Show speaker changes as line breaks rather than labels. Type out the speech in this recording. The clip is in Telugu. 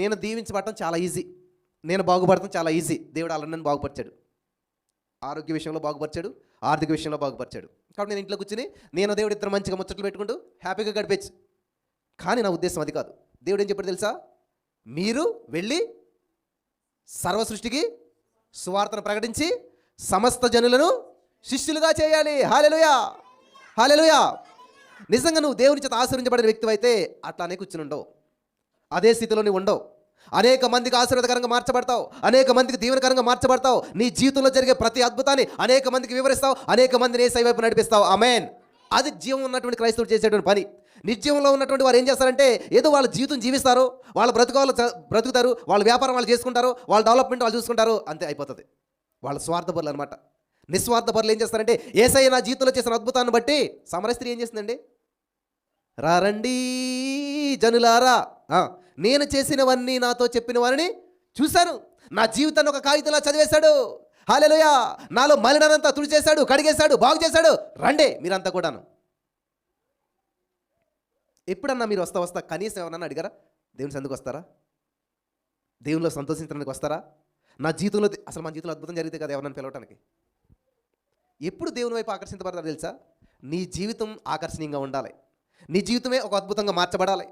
నేను దీవించబడటం చాలా ఈజీ, నేను బాగుపడటం చాలా ఈజీ. దేవుడు అలా నన్ను బాగుపరిచాడు, ఆరోగ్య విషయంలో బాగుపరిచాడు, ఆర్థిక విషయంలో బాగుపరిచాడు. కాబట్టి నేను ఇంట్లో కూర్చుని నేను దేవుడు ఇద్దరు మంచిగా ముచ్చట్లు పెట్టుకుంటూ హ్యాపీగా గడిపేచ్చు. కానీ నా ఉద్దేశం అది కాదు. దేవుడు ఏం చెప్పాడు తెలుసా? మీరు వెళ్ళి సర్వ సృష్టికి సువార్తను ప్రకటించి సమస్త జనులను శిష్యులుగా చేయాలి. హల్లెలూయా, హల్లెలూయా. నిజంగా నువ్వు దేవుని చేత ఆశీర్వదించబడిన వ్యక్తి అయితే అట్లానే కూర్చుని ఉండవు, అదే స్థితిలో నువ్వు ఉండవు. అనేక మందికి ఆశీర్వాదకరంగా మార్చబడతావు, అనేక మందికి దీవెనకరంగా మార్చబడతావు. నీ జీవితంలో జరిగే ప్రతి అద్భుతాన్ని అనేక మందికి వివరిస్తావు, అనేక మందిని యేసయ్య వైపు నడిపిస్తావు. ఆమేన్. అది జీవం ఉన్నటువంటి క్రైస్తవుడు చేసేటువంటి పని. నిత్యంలో ఉన్నటువంటి వారు ఏం చేస్తారంటే ఏదో వాళ్ళ జీవితం జీవిస్తారు, వాళ్ళ బ్రతుకుతారు, వాళ్ళ వ్యాపారం వాళ్ళు చేసుకుంటారు, వాళ్ళ డెవలప్మెంట్ వాళ్ళు చూసుకుంటారు, అంతే అయిపోతుంది. వాళ్ళ స్వార్థపరులు అనమాట. నిస్వార్థపరులు ఏం చేస్తారంటే యేసయ్య నా జీవితంలో చేసిన అద్భుతాన్ని బట్టి సమరయ స్త్రీ ఏం చేస్తుందండి? రారండి జనులారా, నేను చేసినవన్నీ నాతో చెప్పిన వారిని చూశాను, నా జీవితాన్ని ఒక కాగితంలా చదివేశాడు. హల్లెలూయా. నాలో మలినానంతా తుడిచేశాడు, కడిగేశాడు, బాగు చేశాడు. రండి మీరంతా కూడాను. ఎప్పుడన్నా మీరు వస్తా కనీసం ఎవరన్నా అడిగారా? దేవుని సందుకు వస్తారా? దేవునిలో సంతోషించడానికి వస్తారా? నా జీవితంలో అసలు మన జీవితంలో అద్భుతం జరిగితే కదా ఎవరన్నా పిలవటానికి. ఎప్పుడు దేవుని వైపు ఆకర్షించబడతారో తెలుసా? నీ జీవితం ఆకర్షణీయంగా ఉండాలి, నీ జీవితమే ఒక అద్భుతంగా మార్చబడాలి.